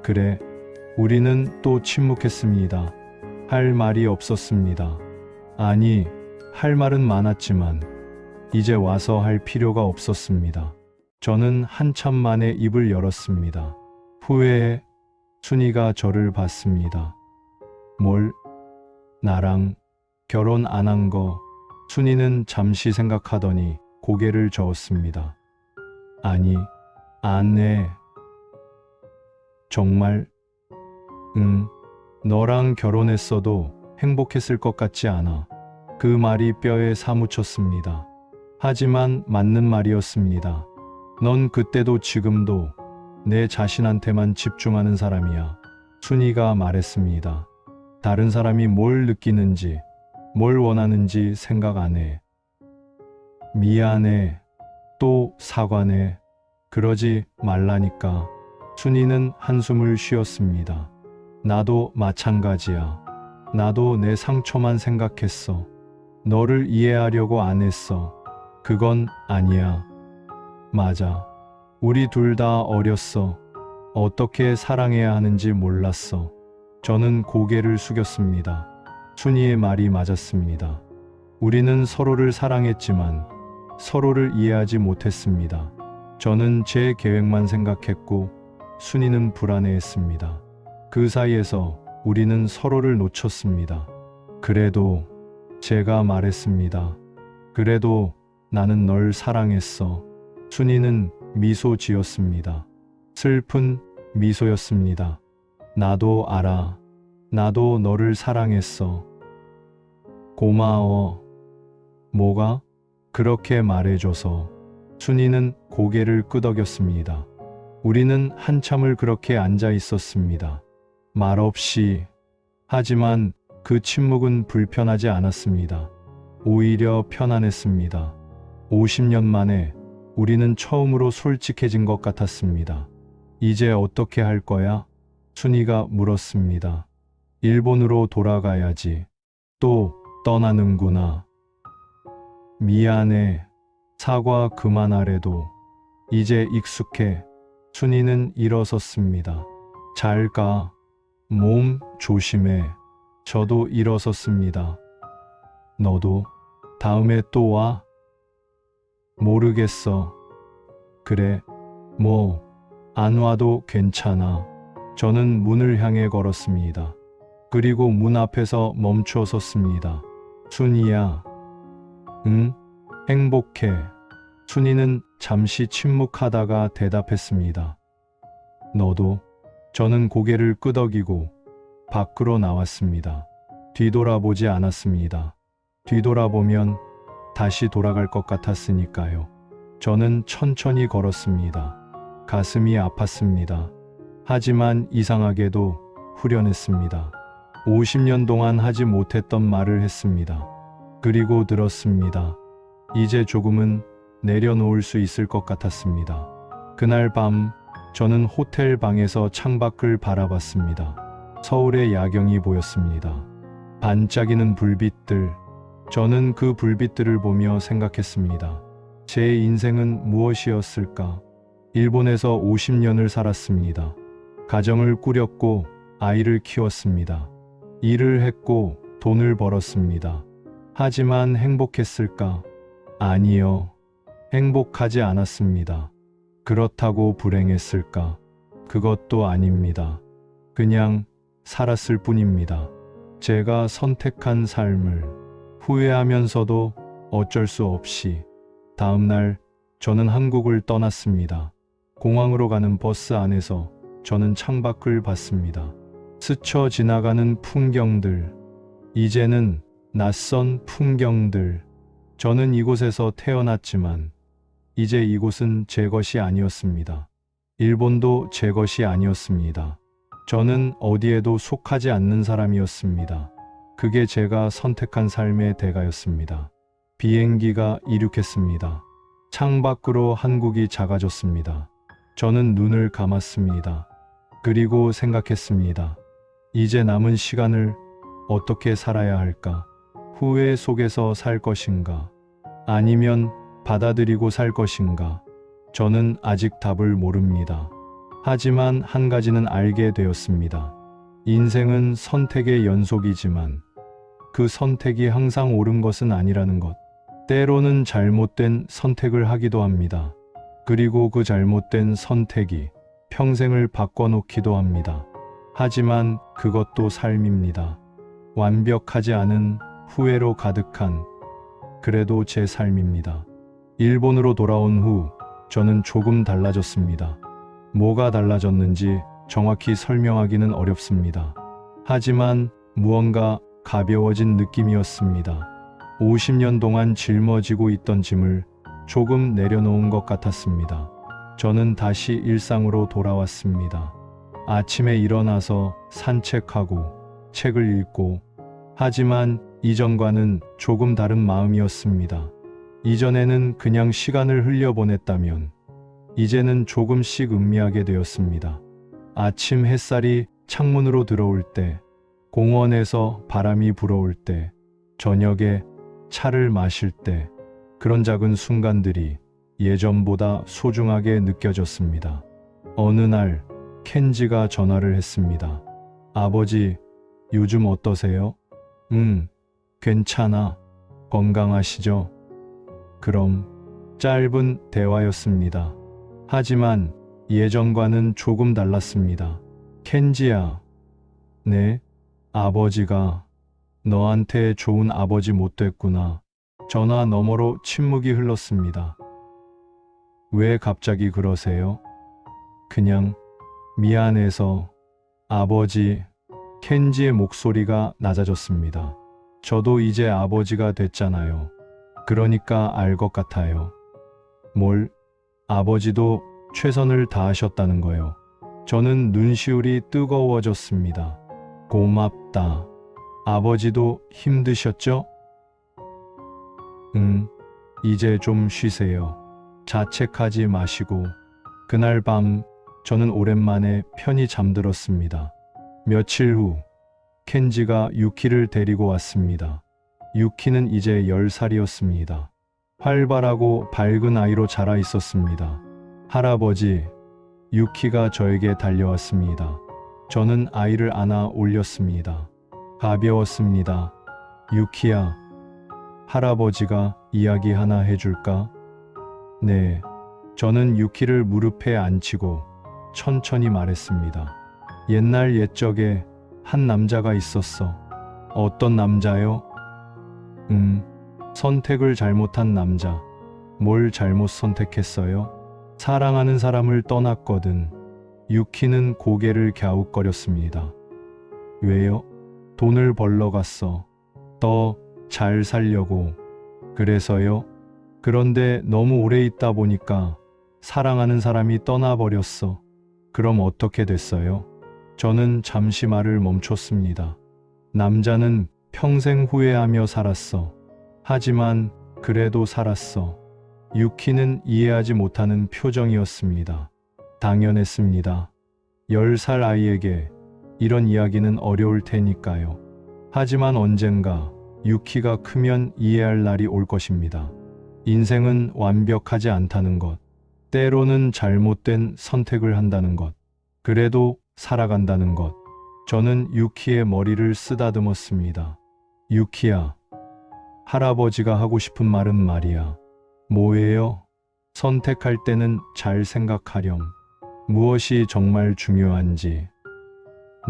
그래. 우리는 또 침묵했습니다. 할 말이 없었습니다. 아니, 할 말은 많았지만 이제 와서 할 필요가 없었습니다. 저는 한참 만에 입을 열었습니다. 후회해. 순이가 저를 봤습니다. 뭘? 나랑 결혼 안 한 거. 순이는 잠시 생각하더니 고개를 저었습니다. 아니, 안 해. 정말? 너랑 결혼했어도 행복했을 것 같지 않아. 그 말이 뼈에 사무쳤습니다. 하지만 맞는 말이었습니다. 넌 그때도 지금도 내 자신한테만 집중하는 사람이야. 순이가 말했습니다. 다른 사람이 뭘 느끼는지, 뭘 원하는지 생각 안 해. 미안해. 또 사과해. 그러지 말라니까. 순이는 한숨을 쉬었습니다. 나도 마찬가지야. 나도 내 상처만 생각했어. 너를 이해하려고 안 했어. 그건 아니야. 맞아. 우리 둘 다 어렸어. 어떻게 사랑해야 하는지 몰랐어. 저는 고개를 숙였습니다. 순이의 말이 맞았습니다. 우리는 서로를 사랑했지만 서로를 이해하지 못했습니다. 저는 제 계획만 생각했고 순이는 불안해했습니다. 그 사이에서 우리는 서로를 놓쳤습니다. 그래도 제가 말했습니다. 그래도 나는 널 사랑했어. 순이는 미소 지었습니다. 슬픈 미소였습니다. 나도 알아. 나도 너를 사랑했어. 고마워. 뭐가? 그렇게 말해줘서. 순이는 고개를 끄덕였습니다. 우리는 한참을 그렇게 앉아 있었습니다. 말없이. 하지만 그 침묵은 불편하지 않았습니다. 오히려 편안했습니다. 50년 만에 우리는 처음으로 솔직해진 것 같았습니다. 이제 어떻게 할 거야? 순이가 물었습니다. 일본으로 돌아가야지. 또 떠나는구나. 미안해. 사과 그만하래도. 이제 익숙해. 순이는 일어섰습니다. 잘 가. 몸 조심해. 저도 일어섰습니다. 너도 다음에 또 와? 모르겠어. 그래. 뭐 안 와도 괜찮아. 저는 문을 향해 걸었습니다. 그리고 문 앞에서 멈춰 섰습니다. 순이야. 응? 행복해. 순이는 잠시 침묵하다가 대답했습니다. 너도? 저는 고개를 끄덕이고 밖으로 나왔습니다. 뒤돌아보지 않았습니다. 뒤돌아보면 다시 돌아갈 것 같았으니까요. 저는 천천히 걸었습니다. 가슴이 아팠습니다. 하지만 이상하게도 후련했습니다. 50년 동안 하지 못했던 말을 했습니다. 그리고 들었습니다. 이제 조금은 내려놓을 수 있을 것 같았습니다. 그날 밤 저는 호텔 방에서 창밖을 바라봤습니다. 서울의 야경이 보였습니다. 반짝이는 불빛들. 저는 그 불빛들을 보며 생각했습니다. 제 인생은 무엇이었을까? 일본에서 50년을 살았습니다. 가정을 꾸렸고 아이를 키웠습니다. 일을 했고 돈을 벌었습니다. 하지만 행복했을까? 아니요. 행복하지 않았습니다. 그렇다고 불행했을까? 그것도 아닙니다. 그냥 살았을 뿐입니다. 제가 선택한 삶을 후회하면서도 어쩔 수 없이. 다음 날 저는 한국을 떠났습니다. 공항으로 가는 버스 안에서 저는 창밖을 봤습니다. 스쳐 지나가는 풍경들. 이제는 낯선 풍경들. 저는 이곳에서 태어났지만 이제 이곳은 제 것이 아니었습니다. 일본도 제 것이 아니었습니다. 저는 어디에도 속하지 않는 사람이었습니다. 그게 제가 선택한 삶의 대가였습니다. 비행기가 이륙했습니다. 창밖으로 한국이 작아졌습니다. 저는 눈을 감았습니다. 그리고 생각했습니다. 이제 남은 시간을 어떻게 살아야 할까? 후회 속에서 살 것인가? 아니면 받아들이고 살 것인가? 저는 아직 답을 모릅니다. 하지만 한 가지는 알게 되었습니다. 인생은 선택의 연속이지만 그 선택이 항상 옳은 것은 아니라는 것. 때로는 잘못된 선택을 하기도 합니다. 그리고 그 잘못된 선택이 평생을 바꿔놓기도 합니다. 하지만 그것도 삶입니다. 완벽하지 않은 후회로 가득한 그래도 제 삶입니다. 일본으로 돌아온 후 저는 조금 달라졌습니다. 뭐가 달라졌는지 정확히 설명하기는 어렵습니다. 하지만 무언가 가벼워진 느낌이었습니다. 50년 동안 짊어지고 있던 짐을 조금 내려놓은 것 같았습니다. 저는 다시 일상으로 돌아왔습니다. 아침에 일어나서 산책하고 책을 읽고, 하지만 이전과는 조금 다른 마음이었습니다. 이전에는 그냥 시간을 흘려보냈다면 이제는 조금씩 음미하게 되었습니다. 아침 햇살이 창문으로 들어올 때, 공원에서 바람이 불어올 때, 저녁에 차를 마실 때, 그런 작은 순간들이 예전보다 소중하게 느껴졌습니다. 어느 날 켄지가 전화를 했습니다. 아버지, 요즘 어떠세요? 괜찮아. 건강하시죠? 그럼 짧은 대화였습니다. 하지만 예전과는 조금 달랐습니다. 켄지야, 네, 아버지가 너한테 좋은 아버지 못 됐구나. 전화 너머로 침묵이 흘렀습니다. 왜 갑자기 그러세요? 그냥 미안해서. 아버지, 켄지의 목소리가 낮아졌습니다. 저도 이제 아버지가 됐잖아요. 그러니까 알 것 같아요. 뭘? 아버지도 최선을 다하셨다는 거요. 저는 눈시울이 뜨거워졌습니다. 고맙다. 아버지도 힘드셨죠? 이제 좀 쉬세요. 자책하지 마시고. 그날 밤 저는 오랜만에 편히 잠들었습니다. 며칠 후 켄지가 유키를 데리고 왔습니다. 유키는 이제 10살이었습니다. 활발하고 밝은 아이로 자라 있었습니다. 할아버지, 유키가 저에게 달려왔습니다. 저는 아이를 안아 올렸습니다. 가벼웠습니다. 유키야, 할아버지가 이야기 하나 해줄까? 네. 저는 유키를 무릎에 앉히고 천천히 말했습니다. 옛날 옛적에 한 남자가 있었어. 어떤 남자요? 선택을 잘못한 남자. 뭘 잘못 선택했어요? 사랑하는 사람을 떠났거든. 유키는 고개를 갸웃거렸습니다. 왜요? 돈을 벌러 갔어. 더 잘 살려고. 그래서요? 그런데 너무 오래 있다 보니까 사랑하는 사람이 떠나버렸어. 그럼 어떻게 됐어요? 저는 잠시 말을 멈췄습니다. 남자는 평생 후회하며 살았어. 하지만 그래도 살았어. 유키는 이해하지 못하는 표정이었습니다. 당연했습니다. 10살 아이에게 이런 이야기는 어려울 테니까요. 하지만 언젠가 유키가 크면 이해할 날이 올 것입니다. 인생은 완벽하지 않다는 것, 때로는 잘못된 선택을 한다는 것, 그래도 살아간다는 것. 저는 유키의 머리를 쓰다듬었습니다. 유키야, 할아버지가 하고 싶은 말은 말이야. 뭐예요? 선택할 때는 잘 생각하렴. 무엇이 정말 중요한지.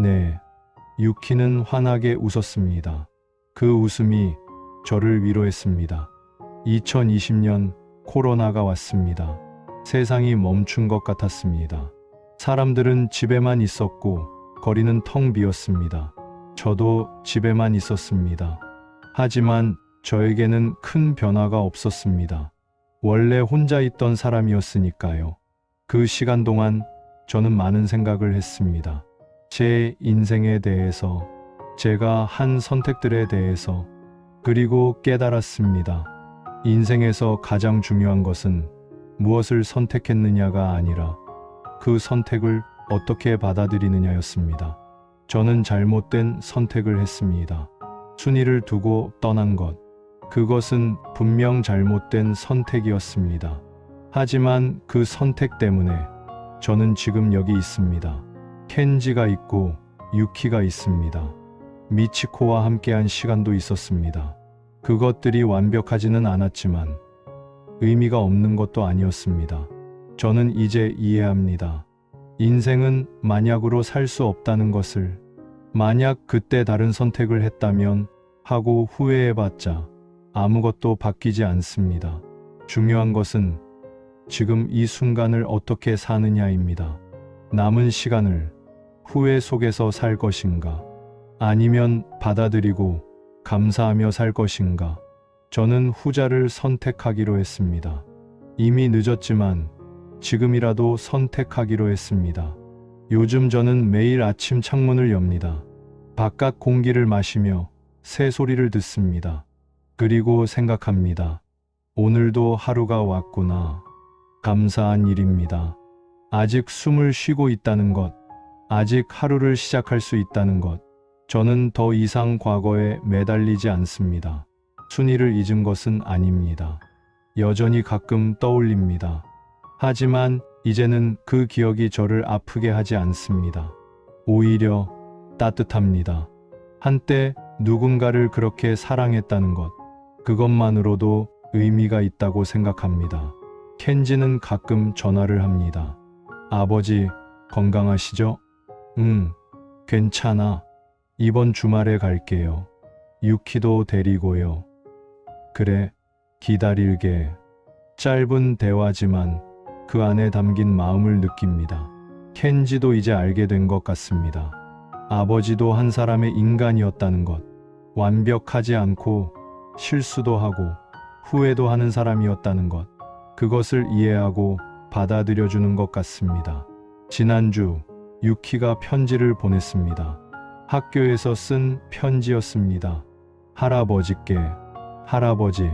네, 유키는 환하게 웃었습니다. 그 웃음이 저를 위로했습니다. 2020년 코로나가 왔습니다. 세상이 멈춘 것 같았습니다. 사람들은 집에만 있었고 거리는 텅 비었습니다. 저도 집에만 있었습니다. 하지만 저에게는 큰 변화가 없었습니다. 원래 혼자 있던 사람이었으니까요. 그 시간 동안 저는 많은 생각을 했습니다. 제 인생에 대해서, 제가 한 선택들에 대해서, 그리고 깨달았습니다. 인생에서 가장 중요한 것은 무엇을 선택했느냐가 아니라 그 선택을 어떻게 받아들이느냐였습니다. 저는 잘못된 선택을 했습니다. 순위를 두고 떠난 것, 그것은 분명 잘못된 선택이었습니다. 하지만 그 선택 때문에 저는 지금 여기 있습니다. 켄지가 있고 유키가 있습니다. 미치코와 함께한 시간도 있었습니다. 그것들이 완벽하지는 않았지만 의미가 없는 것도 아니었습니다. 저는 이제 이해합니다. 인생은 만약으로 살 수 없다는 것을. 만약 그때 다른 선택을 했다면 하고 후회해봤자 아무것도 바뀌지 않습니다. 중요한 것은 지금 이 순간을 어떻게 사느냐입니다. 남은 시간을 후회 속에서 살 것인가? 아니면 받아들이고 감사하며 살 것인가? 저는 후자를 선택하기로 했습니다. 이미 늦었지만 지금이라도 선택하기로 했습니다. 요즘 저는 매일 아침 창문을 엽니다. 바깥 공기를 마시며 새 소리를 듣습니다. 그리고 생각합니다. 오늘도 하루가 왔구나. 감사한 일입니다. 아직 숨을 쉬고 있다는 것, 아직 하루를 시작할 수 있다는 것. 저는 더 이상 과거에 매달리지 않습니다. 순이를 잊은 것은 아닙니다. 여전히 가끔 떠올립니다. 하지만 이제는 그 기억이 저를 아프게 하지 않습니다. 오히려 따뜻합니다. 한때 누군가를 그렇게 사랑했다는 것, 그것만으로도 의미가 있다고 생각합니다. 켄지는 가끔 전화를 합니다. 아버지, 건강하시죠? 응, 괜찮아. 이번 주말에 갈게요. 유키도 데리고요. 그래, 기다릴게. 짧은 대화지만 그 안에 담긴 마음을 느낍니다. 켄지도 이제 알게 된 것 같습니다. 아버지도 한 사람의 인간이었다는 것, 완벽하지 않고 실수도 하고 후회도 하는 사람이었다는 것, 그것을 이해하고 받아들여주는 것 같습니다. 지난주 유키가 편지를 보냈습니다. 학교에서 쓴 편지였습니다. 할아버지께, 할아버지,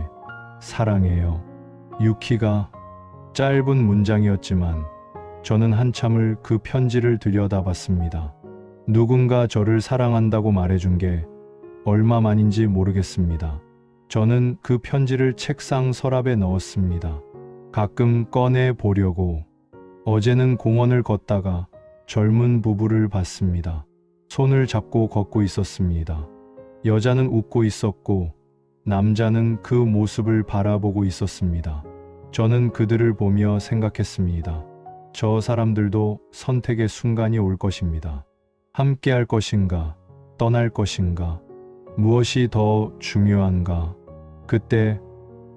사랑해요. 유키가 짧은 문장이었지만 저는 한참을 그 편지를 들여다봤습니다. 누군가 저를 사랑한다고 말해준 게 얼마만인지 모르겠습니다. 저는 그 편지를 책상 서랍에 넣었습니다. 가끔 꺼내 보려고. 어제는 공원을 걷다가 젊은 부부를 봤습니다. 손을 잡고 걷고 있었습니다. 여자는 웃고 있었고 남자는 그 모습을 바라보고 있었습니다. 저는 그들을 보며 생각했습니다. 저 사람들도 선택의 순간이 올 것입니다. 함께 할 것인가, 떠날 것인가, 무엇이 더 중요한가. 그때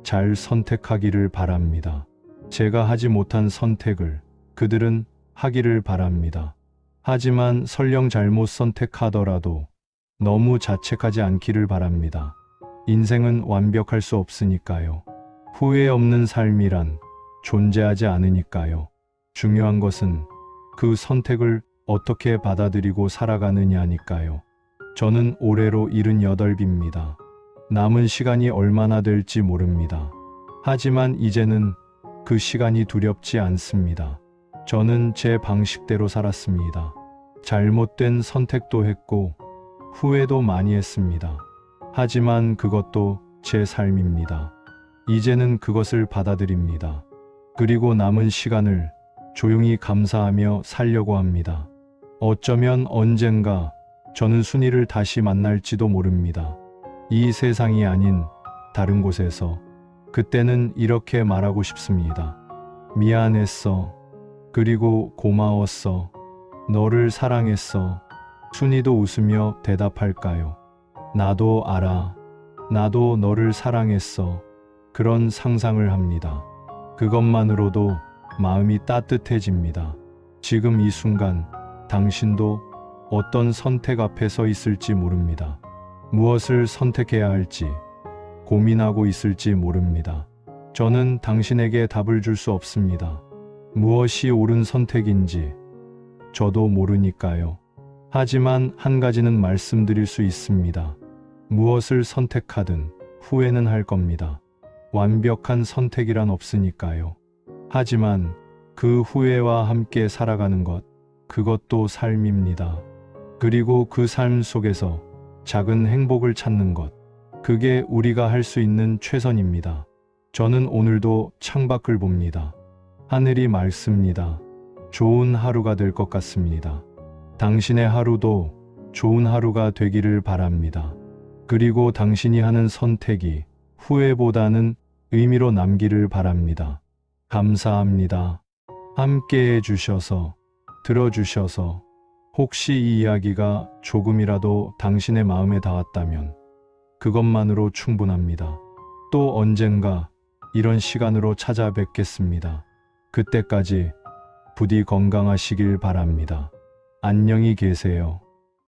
잘 선택하기를 바랍니다. 제가 하지 못한 선택을 그들은 하기를 바랍니다. 하지만 설령 잘못 선택하더라도 너무 자책하지 않기를 바랍니다. 인생은 완벽할 수 없으니까요. 후회 없는 삶이란 존재하지 않으니까요. 중요한 것은 그 선택을 어떻게 받아들이고 살아가느냐니까요. 저는 올해로 78입니다. 남은 시간이 얼마나 될지 모릅니다. 하지만 이제는 그 시간이 두렵지 않습니다. 저는 제 방식대로 살았습니다. 잘못된 선택도 했고 후회도 많이 했습니다. 하지만 그것도 제 삶입니다. 이제는 그것을 받아들입니다. 그리고 남은 시간을 조용히 감사하며 살려고 합니다. 어쩌면 언젠가 저는 순이를 다시 만날지도 모릅니다. 이 세상이 아닌 다른 곳에서. 그때는 이렇게 말하고 싶습니다. 미안했어. 그리고 고마웠어. 너를 사랑했어. 순이도 웃으며 대답할까요? 나도 알아. 나도 너를 사랑했어. 그런 상상을 합니다. 그것만으로도 마음이 따뜻해집니다. 지금 이 순간 당신도 어떤 선택 앞에 서 있을지 모릅니다. 무엇을 선택해야 할지 고민하고 있을지 모릅니다. 저는 당신에게 답을 줄 수 없습니다. 무엇이 옳은 선택인지 저도 모르니까요. 하지만 한 가지는 말씀드릴 수 있습니다. 무엇을 선택하든 후회는 할 겁니다. 완벽한 선택이란 없으니까요. 하지만 그 후회와 함께 살아가는 것, 그것도 삶입니다. 그리고 그 삶 속에서 작은 행복을 찾는 것, 그게 우리가 할 수 있는 최선입니다. 저는 오늘도 창밖을 봅니다. 하늘이 맑습니다. 좋은 하루가 될 것 같습니다. 당신의 하루도 좋은 하루가 되기를 바랍니다. 그리고 당신이 하는 선택이 후회보다는 의미로 남기를 바랍니다. 감사합니다. 함께 해주셔서, 들어주셔서, 혹시 이 이야기가 조금이라도 당신의 마음에 닿았다면 그것만으로 충분합니다. 또 언젠가 이런 시간으로 찾아뵙겠습니다. 그때까지 부디 건강하시길 바랍니다. 안녕히 계세요.